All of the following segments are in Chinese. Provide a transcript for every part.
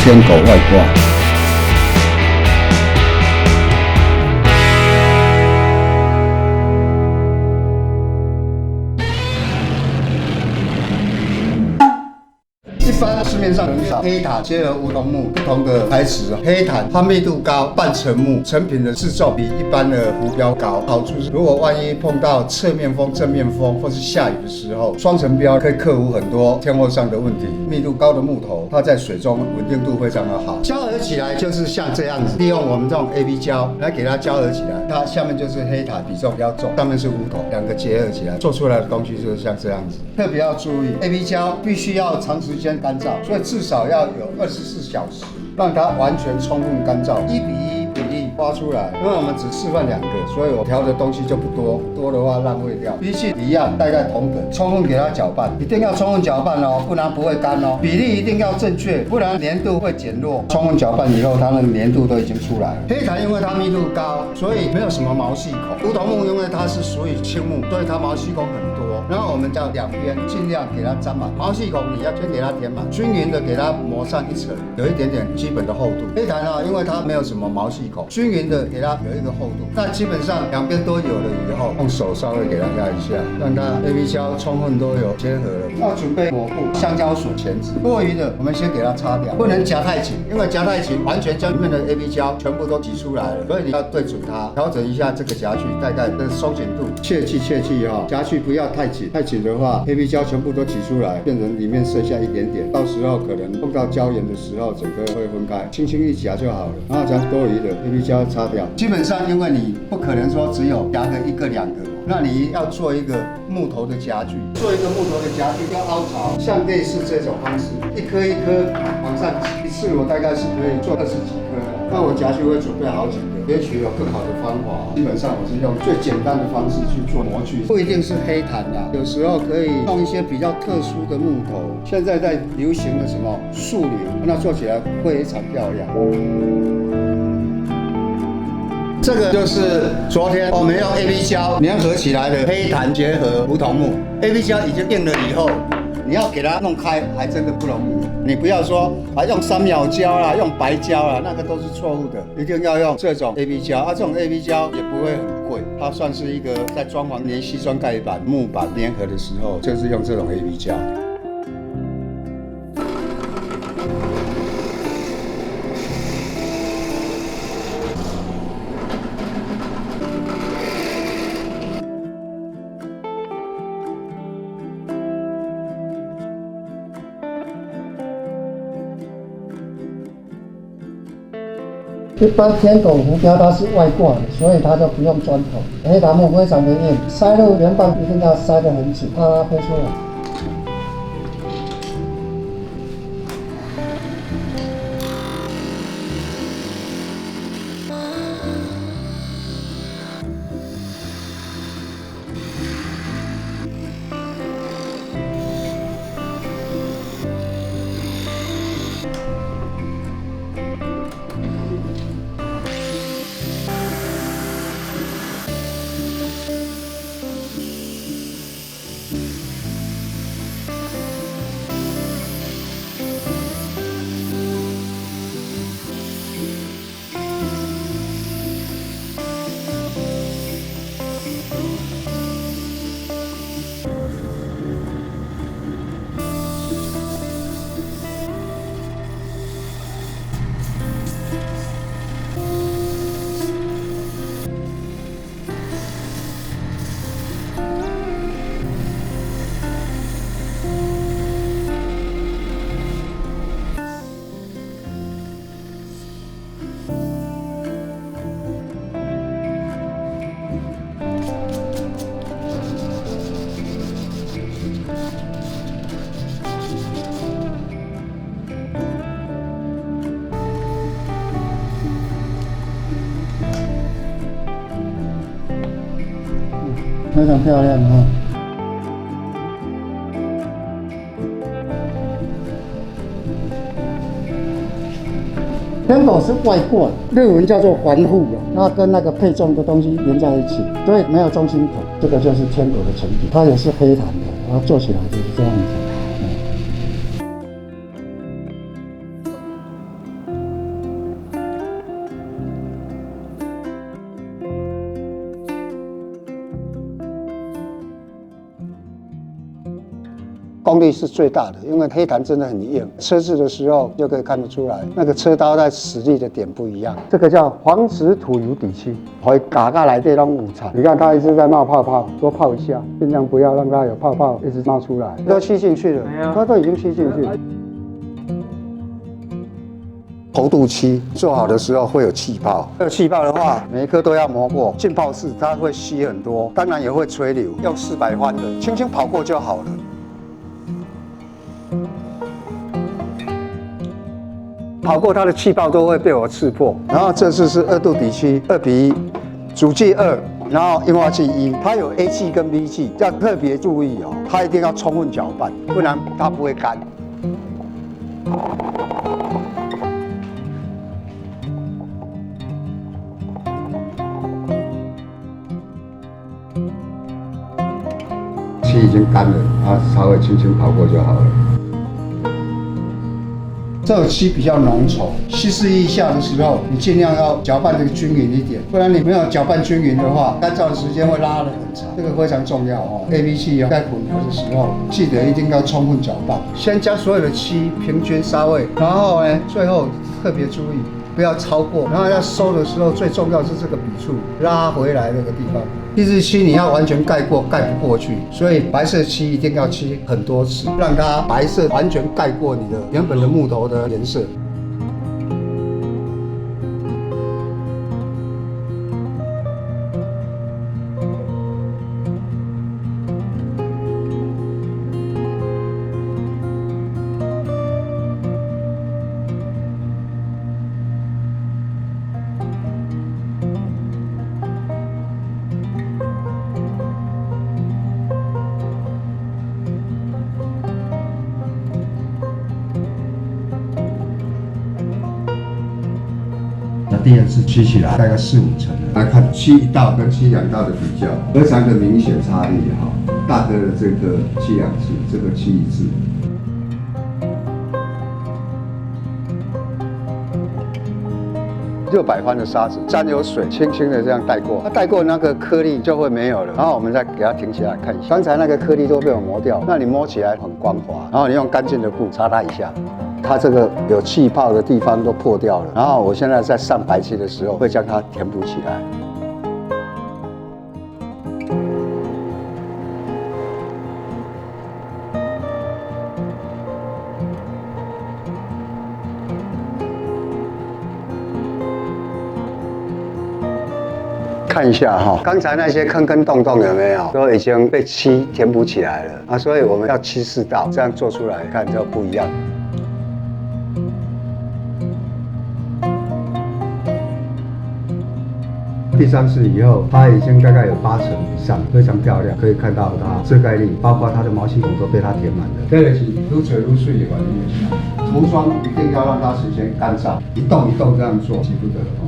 天狗外挂。一般市面上很少黑檀结合梧桐木不同的材质，黑檀它密度高，半沉木，成品的制重比一般的浮标高。好处是，如果万一碰到侧面风、正面风或是下雨的时候，双层标可以克服很多天候上的问题。密度高的木头，它在水中稳定度非常的好。胶合起来就是像这样子，利用我们这种 AB 胶来给它胶合起来，它下面就是黑檀，比重比较重，上面是梧桐，两个结合起来做出来的东西就是像这样子。特别要注意 ，AB 胶必须要长时间干燥，所以至少要有24小时，让它完全充分干燥。1比1比例挖出来，因为我们只示范2个，所以我调的东西就不多，多的话浪费掉。比例一样，大概同等，充分给它搅拌，一定要充分搅拌哦，不然不会干哦。比例一定要正确，不然粘度会减弱。充分搅拌以后，它的粘度都已经出来了。黑檀因为它密度高，所以没有什么毛细孔。梧桐木因为它是属于青木，所以它毛细孔很多。然后我们叫两边尽量给它沾满毛细孔，你要先给它填满，均匀的给它磨上一层，有一点点基本的厚度。黑檀因为它没有什么毛细孔，均匀的给它有一个厚度。那基本上两边都有了以后，用手稍微给它压一下，让它 AB 胶充分都有结合了。要准备抹布、橡胶水、钳子，多余的我们先给它擦掉，不能夹太紧，因为夹太紧完全将里面的 AB 胶全部都挤出来了，所以你要对准它，调整一下这个夹具大概的松紧度。切记夹具不要太紧，太紧的话 AB 胶全部都挤出来，变成里面剩下一点点，到时候可能碰到胶沿的时候，整个会分开，轻轻一夹就好了。然后将多余的 AB 胶擦掉。基本上因为你不可能说只有夹个1个2个。那你要做一个木头的夹具，做一个木头的夹具要凹槽，像类似这种方式，一颗一颗往上挤，一次我大概是可以做20几颗。那我夹具会准备好几个，也许有更好的方法。基本上我是用最简单的方式去做模具，不一定是黑檀啦，有时候可以用一些比较特殊的木头。现在在流行的什么树林，那做起来非常漂亮。这个就是昨天我们用 AB 胶粘合起来的黑檀结合梧桐木。AB 胶已经硬了以后，你要给它弄开，还真的不容易。你不要说用3秒胶啦，用白胶啦，那个都是错误的。一定要用这种 AB 胶，这种 AB 胶也不会很贵，它算是一个在装潢连硒砖盖板、木板粘合的时候，就是用这种 AB 胶。一般天狗浮标它是外挂的，所以它就不用钻头。黑檀木非常的硬，塞入圆棒一定要塞得很紧，怕它飞出来。非常漂亮哈。天狗是外挂，日文叫做环护啊，它跟那个配重的东西连在一起，所以没有中心口。这个就是天狗的成品，它也是黑檀的，然后做起来就是这样子。功率是最大的，因为黑檀真的很硬，车子的时候就可以看得出来，那个车刀在使力的点不一样。这个叫黄石土油底漆，会嘎嘎来这种午餐。你看它一直在冒泡泡，多泡一下，尽量不要让它有泡泡一直冒出来，都吸进去了，它都已经吸进去了。头镀漆做好的时候会有气泡，有气泡的话，每一颗都要磨过。浸泡式它会吸很多，当然也会吹流。用400番的，轻轻跑过就好了。跑过它的气泡都会被我刺破。然后这次是2度底漆，2:1，主剂2，然后硬化剂1，它有 A 剂跟 B 剂，要特别注意哦，它一定要充分搅拌，不然它不会干。漆已经干了，它稍微轻轻跑过就好了。这个漆比较浓稠，稀释液下的时候，你尽量要搅拌这个均匀一点，不然你没有搅拌均匀的话，干燥的时间会拉得很长，这个非常重要哦。AB 漆在混合的时候，记得一定要充分搅拌，先将所有的漆平均沙位，然后呢，最后特别注意不要超过，然后要收的时候，最重要是这个笔触拉回来那个地方。地质漆你要完全盖过，盖不过去，所以白色漆一定要漆很多次，让它白色完全盖过你的原本的木头的颜色。第二次漆起来大概4、5成了，来看漆1道跟漆2道的比较，非常的明显差异哈。大哥的这个漆2次，这个漆1次。600番的沙子沾有水，轻轻的这样带过，它带过那个颗粒就会没有了。然后我们再给它停起来看一下，刚才那个颗粒都被我磨掉，那你摸起来很光滑。然后你用干净的布擦它一下。它这个有气泡的地方都破掉了，然后我现在在上白漆的时候会将它填补起来。看一下哈，刚才那些坑坑洞洞有没有，都已经被漆填补起来了啊，所以我们要漆4道，这样做出来看就不一样。第3次以后，它已经大概有8成以上，非常漂亮，可以看到它遮盖力，包括它的毛细孔都被它填满了。这个是愈吹愈水的原因。涂霜一定要让它时间干燥，一动一动这样做，急不得哦。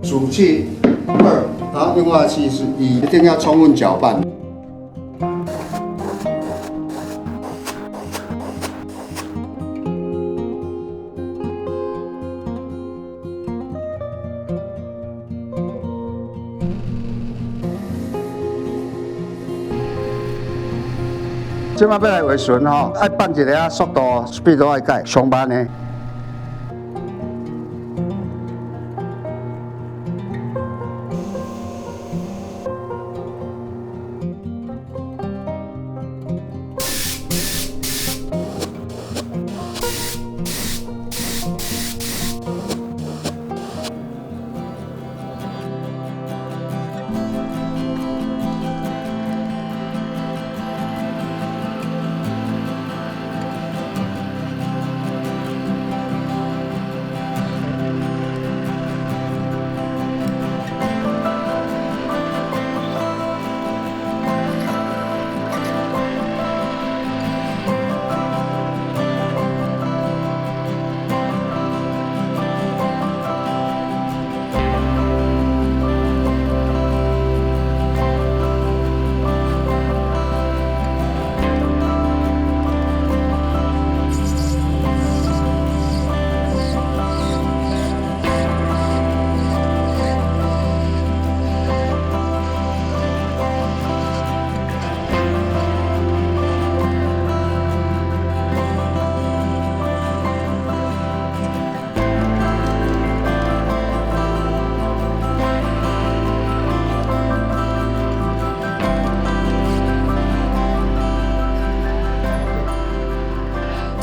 主剂2，然后硬化剂是1，一定要充分搅拌。这摆要来画船吼，爱放一个啊，速度 speed 都爱改，上班呢。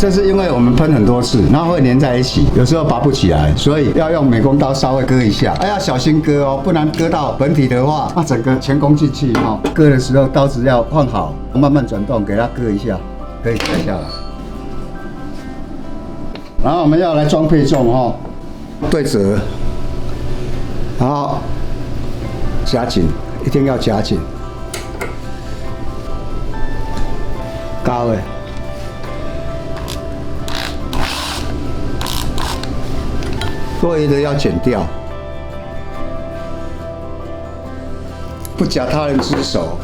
这是因为我们喷很多次，然后会粘在一起，有时候拔不起来，所以要用美工刀稍微割一下，要小心割哦，不然割到本体的话，那整个前功尽弃哦。割的时候刀子要放好，慢慢转动，给它割一下，可以割下来。然后我们要来装配重哦，对折，然后夹紧，一定要夹紧，高的。多余的要剪掉，不假他人之手。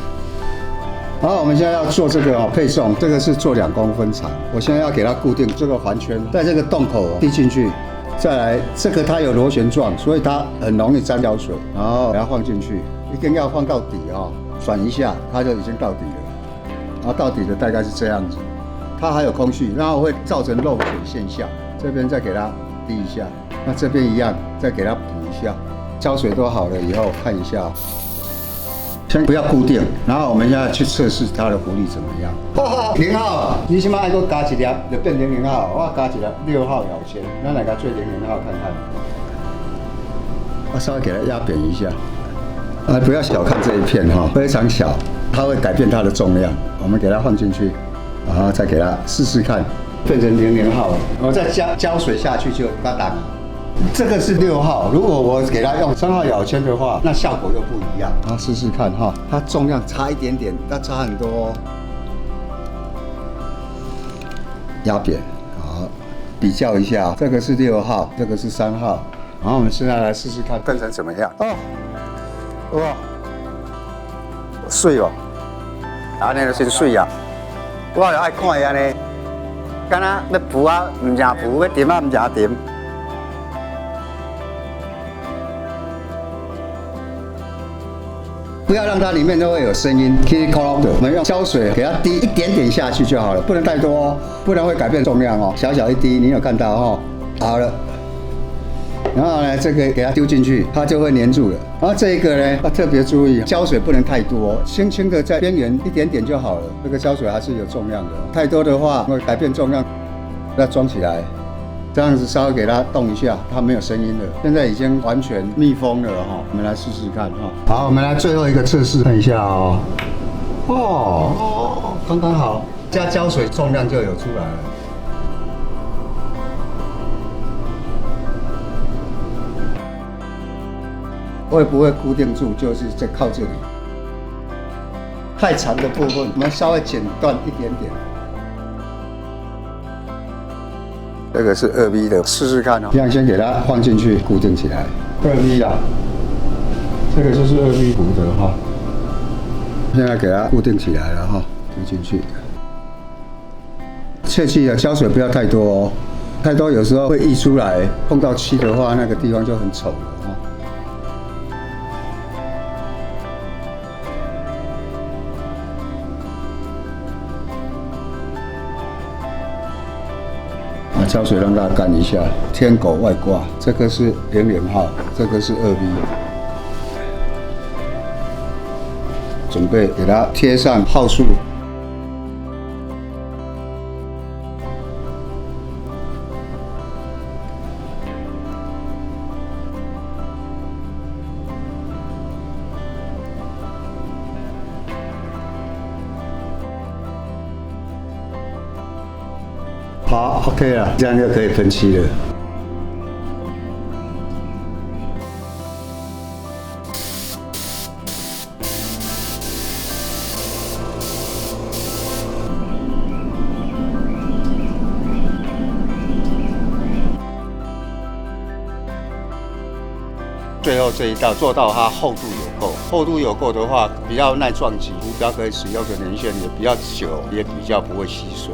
然后我们现在要做这个配重，这个是做2公分长。我现在要给它固定这个环圈，在这个洞口滴进去，再来这个它有螺旋状，所以它很容易沾胶水。然后给它放进去，一定要放到底转一下，它就已经到底了。然后到底的大概是这样子，它还有空隙，然后会造成漏水现象。这边再给它滴一下。那这边一样，再给它补一下，胶水都好了以后看一下，先不要固定，然后我们现在去测试它的浮力怎么样。0号，你起码爱搁加一粒，就变00号，我加一粒6号摇签，咱来个做00号看看。我稍微给它压扁一下，不要小看这一片非常小，它会改变它的重量。我们给它放进去，然后再给它试试看，变成00号了，我再加胶水下去就嘎达。这个是6号，如果我给它用3号咬签的话，那效果又不一样。然后试试看它重量差一点点，但差很多哦。压扁，好，比较一下，这个是6号，这个是3号。然后我们现在来试试看变成怎么样。哇，水哦，安尼就真水啊！我就爱看伊安尼，敢若要浮啊，唔正浮；要沉啊，唔正沉。不要让它里面都会有声音 ，kiki colo 的。我们用胶水给它滴一点点下去就好了，不能太多哦，不然会改变重量哦。小小一滴，你有看到哦？好了，然后呢，这个给它丢进去，它就会粘住了。然后这一个呢，要特别注意，胶水不能太多，轻轻的在边缘一点点就好了。这个胶水还是有重量的，太多的话会改变重量，要装起来。这样子稍微给它动一下，它没有声音了。现在已经完全密封了我们来试试看好，我们来最后一个测试看一下刚刚好，加胶水重量就有出来了。会不会固定住？就是在靠这里，太长的部分我们稍微剪断一点点。这个是2V 的，试试看这样先给它放进去，固定起来。2V 啊，这个就是 2V 弧的现在给它固定起来了丢进去。切记胶水不要太多哦，太多有时候会溢出来，碰到漆的话，那个地方就很丑了胶水让它干一下，天狗外挂，这个是00号，这个是2V， 准备给它贴上号数。好 ，OK 了，这样就可以喷漆了。最后这一道做到它厚度有够，厚度有够的话，比较耐撞击，浮标可以使用的年限也比较久，也比较不会吸水。